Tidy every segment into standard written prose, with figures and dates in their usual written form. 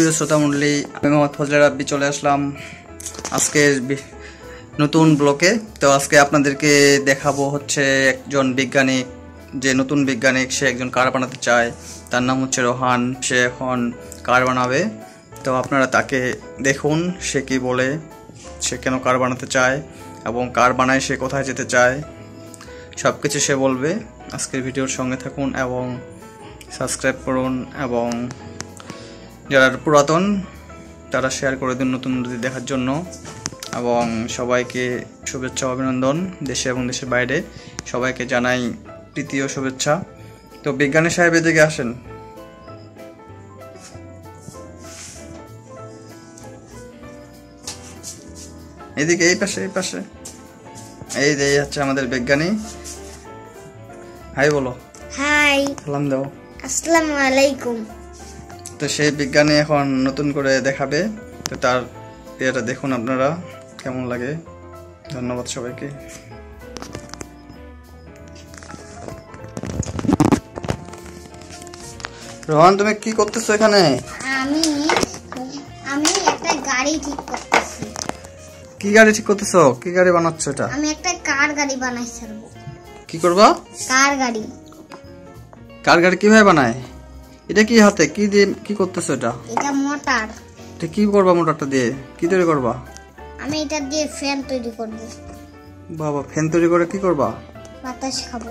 প্রিয় শ্রোতা মণ্ডলী, আমি মোহাম্মদ ফজলে রাব্বি চলে আসলাম আজকে নতুন ব্লকে। তো আজকে আপনাদেরকে দেখাবো হচ্ছে একজন বিজ্ঞানী, যে নতুন বিজ্ঞানিক, সে একজন কার বানাতে চায়। তার নাম হচ্ছে রোহান। সে এখন কার বানাবে। তো আপনারা তাকে দেখুন সে কি বলে, সে কেন কার বানাতে চায় এবং কার বানায় সে কোথায় যেতে চায়, সব কিছু সে বলবে। আজকের ভিডিওর সঙ্গে থাকুন এবং সাবস্ক্রাইব করুন এবং যারা পুরাতন তারা শেয়ার করে দিন নতুন দেখার জন্য। এবং সবাইকে শুভেচ্ছা অভিনন্দন, দেশে এবং দেশের বাইরে সবাইকে জানাই প্রীতি ও শুভেচ্ছা। তো বিজ্ঞানী সাহেব এদিকে আসেন। এদিকে এই পাশে এই হচ্ছে আমাদের বিজ্ঞানী। হাই বলো। হাই। সালাম দাও। আসসালামু আলাইকুম। তো সেই বিজ্ঞানী এখন নতুন করে দেখাবে। তো তার এটা দেখুন আপনারা কেমন লাগে। ধন্যবাদ সবাইকে। রোহান, তুমি কি করতেছো এখানে? আমি একটা গাড়ি ঠিক করতেছি। কি গাড়ি ঠিক করতেছো? কি গাড়ি বানাচ্ছো এটা? আমি একটা কার গাড়ি বানাই ছাড়বো। কি করবা? কার গাড়ি। কার গাড়ি কিভাবে বানায়? এটা কি হাতে কি দিয়ে কি করতেছো? এটা মোটর। এটা কি করবা? মোটরটা দিয়ে কি তৈরি করবা? আমি এটা দিয়ে ফ্যান তৈরি করব। বাবা, ফ্যান তৈরি করে কি করবা? বাতাস খাবো।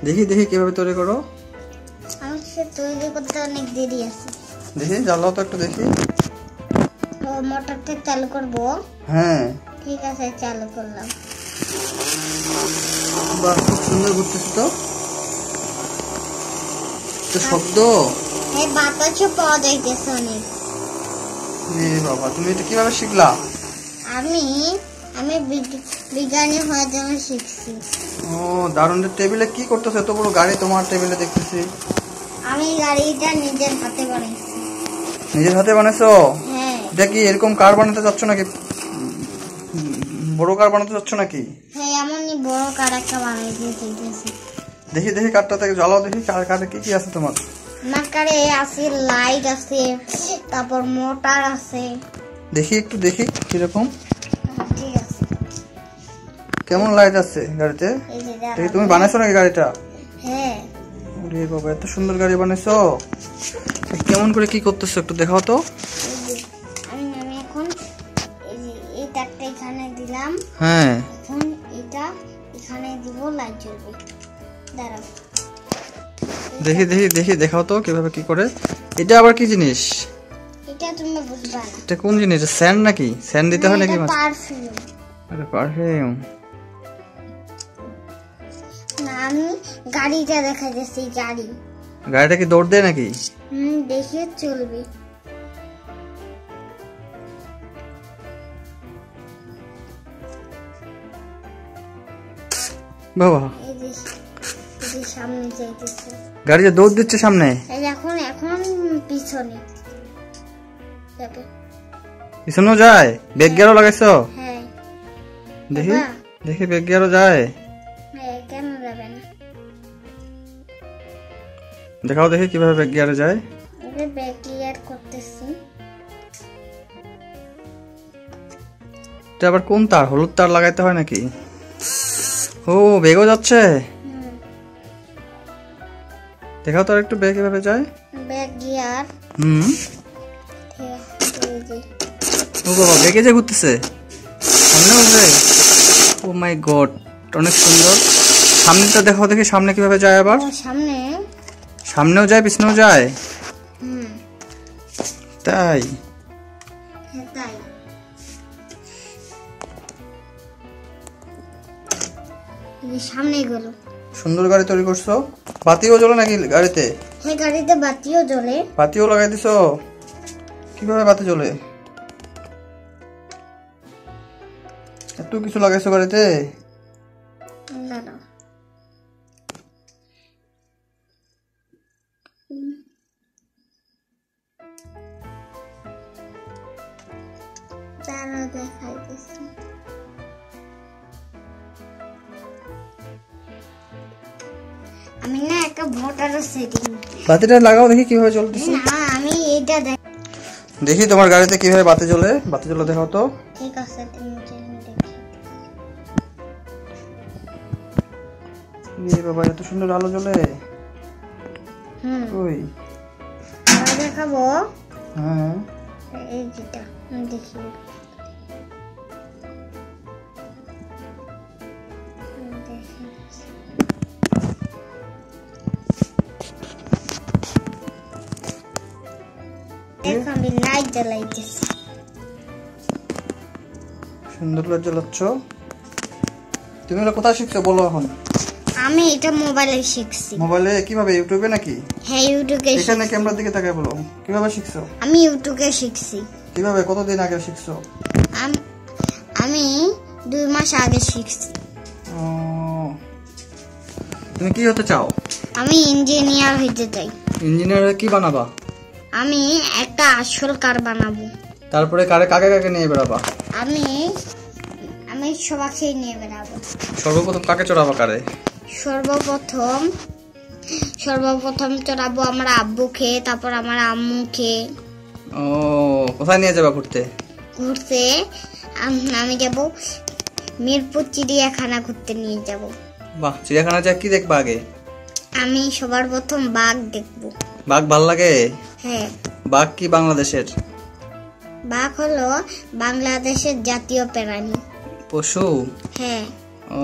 দেখি কিভাবে তৈরি করো। আমি সে তৈরি করতে অনেক দেরি আছে। দেখি জ্বালাও তো একটু দেখি। ও মোটরটা চালু করব। হ্যাঁ ঠিক আছে, চালু করলাম। বাহ, খুব সুন্দর ঘুরতেছে তো। তো শব্দ এই বাতাসও পাওয়া যাইতেছে অনেক। বাবা, তুমি এটা কিভাবে শিখলা? আমি বিজ্ঞানী হওয়ার জন্য শিখছি। ও দারুণ। টেবিলে কি করতেছো? এত বড় গাড়ি তোমার টেবিলে দেখতেছি। আমি গাড়িটা নিজের হাতে বানাইছি। নিজের হাতে বানাইছো? হ্যাঁ। এটা কি এরকম কার বানাতে যাচ্ছ নাকি? বড় কার বানাতে যাচ্ছ নাকি? হ্যাঁ, এমনই বড় কার একটা বানাইতে চাইতেছি। দেখি কারটা থেকে জ্বালাও দেখি। কারে কি আছে তোমার? আমার কারে আছে লাইট আছে, তারপর মোটর আছে। দেখি একটু দেখি কিরকম। ঠিক আছে। কেমন লাইট আছে গাড়িতে? এই যে দেখি তুমি বানাইছো নাকি গাড়িটা? হ্যাঁ। ওরে বাবা, এত সুন্দর গাড়ি বানাইছো। কেমন করে কি করতেছো একটু দেখাও তো। আমি এখন এই তারটা এখানে দিলাম। হ্যাঁ, এখন এটা এখানে দিব, লাইট জ্বলবে। দাঁড়াও, দেখি দেখাও তো কিভাবে কি করে। এটা আবার কি জিনিস? এটা তুমি বুঝবা না। এটা কোন জিনিস? স্যান্ড নাকি? স্যান্ড দিতে হয় নাকি? পারফিউম। আরে পারফিউম। না, আমি গাড়িটা দেখা যাচ্ছে। গাড়িটা কি দৌড় দেয় নাকি? দেখে চলবে। বাবা, এই যে সামনে যাইতেছে। গাড়ি যে দৌড় দিচ্ছে সামনে। এখন পিছনে যাবে। পিছনেও যায়? ব্রেক গিয়ারও লাগাইছো? হ্যাঁ। দেখি ব্রেক গিয়ারও যায়। হ্যাঁ, কেন যাবে না? দেখাও দেখি কিভাবে ব্রেক গিয়ারে যায়। ব্রেক গিয়ার করতেছি। এটা আবার কোন তার? হলুদ তার লাগাইতে হয় নাকি? ও, বেগও যাচ্ছে। দেখাও তো একটু ব্রেক কিভাবে যায়। Break gear. ও বাবা, ব্রেকে যে ঘুরতেছে। সামনেও ব্রেক। ও মাই গড, অনেক সুন্দর। সামনেটা দেখাও দেখি, সামনে কিভাবে যায় আবার। সামনেও যায় পিছনেও যায়। তাই? তাই। সামনে গেল। সুন্দর গাড়ি তৈরি করছো। বাতিও জ্বলে নাকি গাড়িতে? হ্যাঁ, গাড়িতে বাতিও জ্বলে। বাতিও লাগাই দিছো? কিভাবে বাতি জ্বলে? এত কিছু লাগাইছো গাড়িতে? দাঁড়াও, দেখাইতেছি। আমি না একটা মোটর সেটিং। বাতিটা লাগাও দেখি কিভাবে চলতেছে। না, আমি এটা দেখি তোমার গাড়িতে কিভাবে বাতি জ্বলে, বাতি জ্বলে দেখাও তো। ঠিক আছে, তুমি দেখি। বাবা এত সুন্দর আলো জ্বলে। ওই দেখাবো। হ্যাঁ এই যেটা দেখি, আমি লাইট জ্বালাইতেছি। সুন্দর লাইট জ্বালাচ্ছ। তুমি এগুলো কোথায় শিখছো বলো এখন? আমি এটা মোবাইলে শিখছি। মোবাইলে কিভাবে? ইউটিউবে নাকি? হ্যাঁ ইউটিউবে। এখানে ক্যামেরার দিকে তাকায় বলো, কিভাবে শিখছো? আমি ইউটিউবে শিখছি। কিভাবে? কতদিন আগে শিখছো? আমি 2 মাস আগে শিখছি। তুমি কি হতে চাও? আমি ইঞ্জিনিয়ার হইতে চাই। ইঞ্জিনিয়ার কি বানাবা? আমি একটা আসল কার বানাবো। তারপরে কারে কাকে কাকে নিয়ে বেরাবা? আমি সবাইকে নিয়ে বেরাবো। সর্বপ্রথম কাকে চড়াবা কারে? সর্বপ্রথম চড়াবো আমার আব্বুকে, তারপর আমার আম্মুকে। ও কোথায় নিয়ে যাবা ঘুরতে? আমি যাব মিরপুর চিড়িয়াখানা ঘুরতে নিয়ে যাব। বাহ, চিড়িয়াখানা যা কি দেখবা আগে? আমি সবার প্রথম বাঘ দেখবো। বাঘ ভাল লাগে? হ্যাঁ। বাঘ কি বাংলাদেশের? বাঘ হলো বাংলাদেশের জাতীয় প্রাণী, পশু। হ্যাঁ।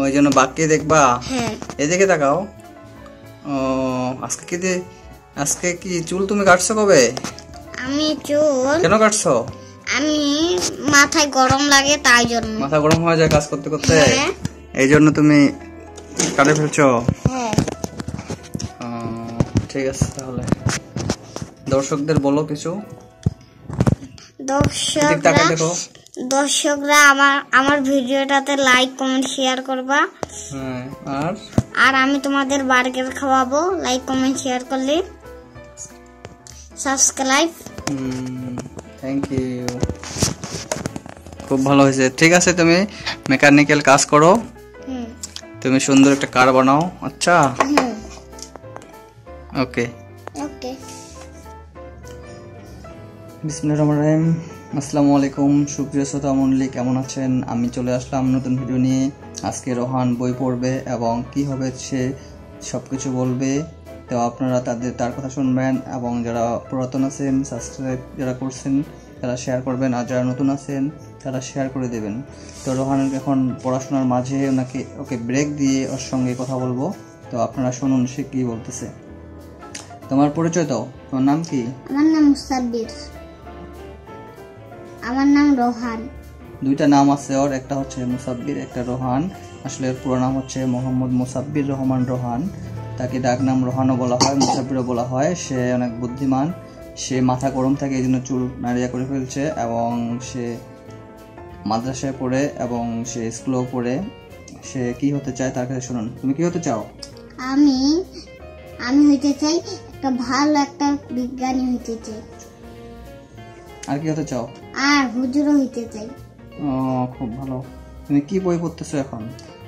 ওই জন্য বাঘকে দেখবা? হ্যাঁ। এদিকে তাকাও। ও আজকে কি চুল তুমি কাটছো কবে? আমি চুল কেন কাটছো? আমি মাথায় গরম লাগে তাই জন্য। মাথা গরম হয়ে যায় কাজ করতে করতে? হ্যাঁ। এই জন্য তুমি কাটে ফেলছো? হ্যাঁ। ঠিক আছে, তাহলে দর্শকদের বলো কিছু। দর্শকরা আমার ভিডিওটাতে লাইক কমেন্ট শেয়ার করবা। আর আমি তোমাদের বার্গার খাওয়াবো লাইক কমেন্ট শেয়ার করলে। সাবস্ক্রাইব। থ্যাংক ইউ, খুব ভালো হয়েছে। ঠিক আছে, তুমি মেকানিক্যাল কাজ করো, তুমি সুন্দর একটা কার বানাও। আচ্ছা, ওকে ওকে। বিসমিল্লাহির রহমানির রহিম। আসসালামু আলাইকুম সুপ্রিয় শ্রোতা মণ্ডলী, কেমন আছেন? আমি চলে আসলাম নতুন ভিডিও নিয়ে। আজকে রোহান বই পড়বে এবং কি হবে সে সবকিছু বলবে। তো আপনারা তার কথা শুনবেন এবং যারা পুরাতন আছেন সাবস্ক্রাইব যারা করছেন তারা শেয়ার করবেন, আর যারা নতুন আছেন তারা শেয়ার করে দেবেন। তো রোহানের এখন পড়াশোনার মাঝে ওকে ব্রেক দিয়ে ওর সঙ্গে কথা বলবো। তো আপনারা শুনুন সে কি বলতেছে। তোমার পরিচয় দাও, তোমার নাম কি? আমার নাম মুসাব্বির। আমার নাম রোহান। দুইটা নাম আছে ওর, একটা হচ্ছে মুসাব্বির, একটা রোহান। আসলে এর পুরো নাম হচ্ছে মোহাম্মদ মুসাব্বির রহমান রোহান। তাকে ডাক নাম রোহানও বলা হয়, মুসাব্বিরও বলা হয়। সে অনেক বুদ্ধিমান, সে মাথা গরম থাকে এই জন্য চুল নাড়িয়া করে ফেলছে, এবং সে মাদ্রাসায় পড়ে এবং সে স্কুলেও পড়ে। সে কি হতে চায় তার কাছে শুনুন। তুমি কি হতে চাও? আমি হইতে চাই একটা ভালো একটা বিজ্ঞানী হইতে চাই। আর কি হতে চাও? আর হুজুরও হইতে চাই। ও খুব ভালো। তুমি কি বই পড়তেছো এখন?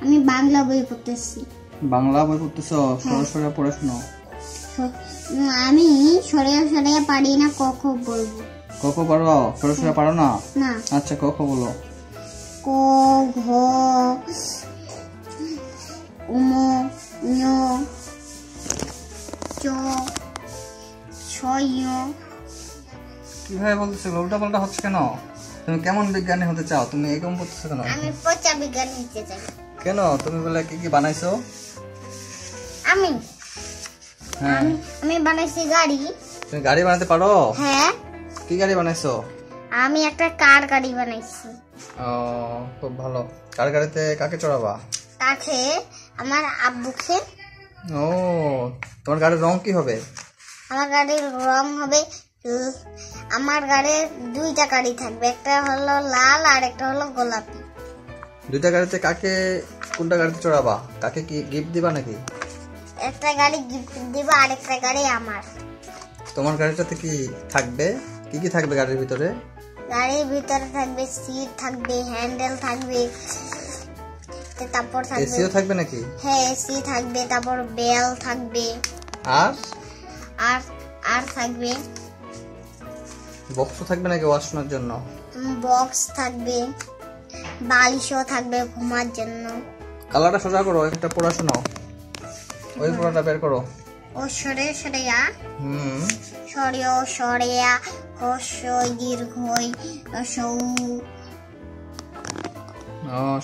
আমি বাংলা বই পড়তেছি। বাংলা বই পড়তেছো? সরাসরি পড়ে শোনো। আমি সরিয়া পারি না, ক খ বলবো। ক খ পারো? সরাসরি পারো না? না। আচ্ছা ক খ বলো। ক ঘ উম ঞ চ ছ ঞ। কিভাবে বলতেছো? উল্টা পাল্টা হচ্ছে কেন? তুমি কেমন বিজ্ঞানী হতে চাও? তুমি এরকম বলতেছো কেন? আমি পচা বিজ্ঞানী হতে চাই। কেন? তুমি বলে কি কি বানাইছো? আমি বানাইছি গাড়ি। তুমি গাড়ি বানাতে পারো? হ্যাঁ। কি গাড়ি বানাইছো? আমি একটা কার গাড়ি বানাইছি। ও খুব ভালো। কার গাড়িতে কাকে চড়াবা? কাকে? আমার আব্বুকে। ও তোমার গাড়ির রং কি হবে? আমার গাড়ির রং হবে, আমার গাড়ির দুইটা গাড়ি থাকবে, একটা হলো লাল আর একটা হলো গোলাপি। দুইটা গাড়িতে কোনটা গাড়িতে চড়াবা? কাকে কি গিফট দিবা নাকি? একটা গাড়ি গিফট দিব আর একটা গাড়ি আমার। তোমার গাড়িটাতে কি থাকবে? কি কি থাকবে গাড়ির ভিতরে? গাড়ির ভিতরে থাকবে সিট থাকবে, হ্যান্ডেল থাকবে, তারপর থাকবে এসিও থাকবে নাকি? হ্যাঁ এসি থাকবে, তারপর বেল থাকবে, আর আর থাকবে বক্স থাকবে নাকি ওয়াজ শোনার জন্য? বক্স থাকবে, বালিশও থাকবে ঘুমার জন্য। কালারটা সোজা করো, একটা পড়া শোনাও, ওই পড়াটা বের করো। ও সরে সরেয়া, হুম, সরেও সরেয়া, হস্যই দীর্ঘই সৌ।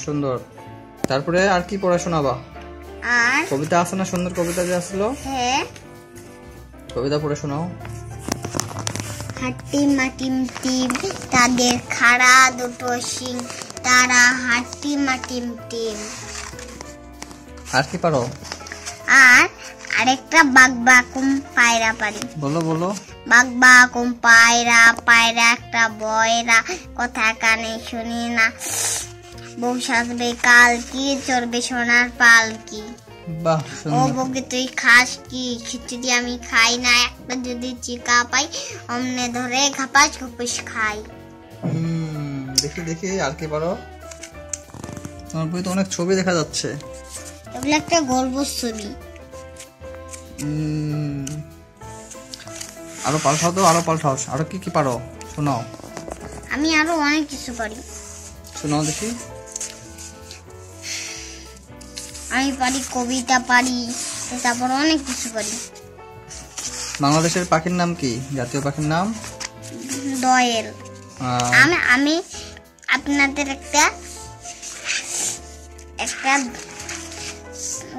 সুন্দর। তারপরে আর কি পড়া শোনাবা? আর কবিতা আছে না, সুন্দর কবিতা যে আসলো? হ্যাঁ, কবিতা পড়ে শোনাও। হাট্টি মাটিম টিম, তাদের খাড়া দুটো শিং, তারা হাট্টি মাটিম টিম। আর কি পারো? আর আরেকটা বাগবাকুম পায়রা পারি। বলো বলো। বাগবাকুম পায়রা, পায়রা একটা বয়রা, কথা কানে শুনি না, বউ সাজবে কাল কি, চড়বে সোনার পালকি। বাহ, ও সুন্দর। বউকে তুই খাস কি, খিচুড়ি আমি খাই না, একটা যদি চিকা পাই অমনে ধরে ঘাপাস ঘুপাস খাই। দেখি দেখি আর কি পারো। তোমার বইতে অনেক ছবি দেখা যাচ্ছে। এগুলো একটা গল্প ছবি। আরো পাল্টাও তো, আরো পাল্টাও। আরো কি কি পারো শোনাও। আমি আরো অনেক কিছু পারি। শোনাও দেখি। আমি পারি কবিতা পারি, তারপর অনেক কিছু পারি। বাংলাদেশের পাখির নাম কি? জাতীয় পাখির নাম? দোয়েল। আহ, আমি আপনাদের একটা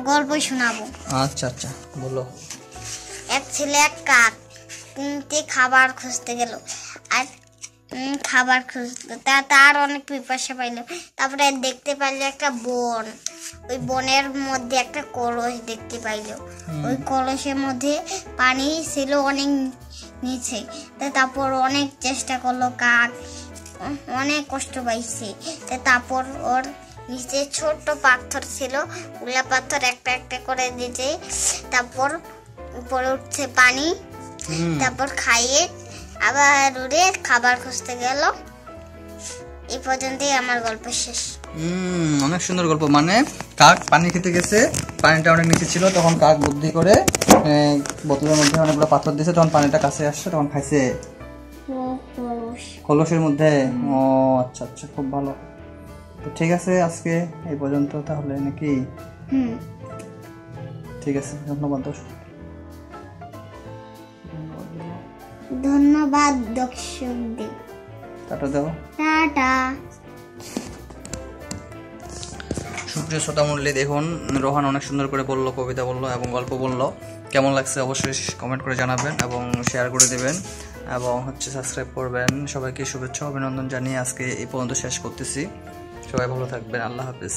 গল্প শোনাবো। আচ্ছা আচ্ছা, বলো। এক ছেলে এক কাক কিনতে খাবার খুঁজতে গেল, আর খাবার খুঁজতে তার অনেক পিপাসা পাইলো। তারপরে দেখতে পাইলো একটা বন, ওই বনের মধ্যে একটা কলস দেখতে পাইলো। ওই কলসের মধ্যে পানি ছিল অনেক নিচে। তারপর অনেক চেষ্টা করলো কাক, অনেক কষ্ট পাইছে। তারপর ওর নিচে ছোট্ট পাথর ছিল, ওগুলা পাথর একটা একটা করে দিতে, তারপর উপরে উঠছে পানি। তারপর খাইয়ে আবার উড়ে খাবার খুঁজতে গেল। এই পর্যন্তই আমার গল্প শেষ। অনেক সুন্দর গল্প। মানে কাক পানি খেতে গেছে, পানিটা অনেক নিচে ছিল, তখন কাক বুদ্ধি করে বোতলের মধ্যে অনেকগুলো পাথর দিয়েছে, তখন পানিটা কাছে আসছে, তখন খাইছে কলসের মধ্যে। ও আচ্ছা আচ্ছা, খুব ভালো। তো ঠিক আছে, আজকে এই পর্যন্ত তাহলে নাকি? ঠিক আছে, ধন্যবাদ দর্শক। ধন্যবাদ দর্শকদের। টাটা দাও। টাটা। সুপ্রিয় শ্রোতা মণ্ডলী, দেখুন রোহান অনেক সুন্দর করে বললো, কবিতা বললো এবং গল্প বললো। কেমন লাগছে অবশ্যই কমেন্ট করে জানাবেন এবং শেয়ার করে দেবেন এবং সাবস্ক্রাইব করবেন। সবাইকে শুভেচ্ছা অভিনন্দন জানিয়ে আজকে এই পর্যন্ত শেষ করতেছি। সবাই ভালো থাকবেন। আল্লাহ হাফিজ।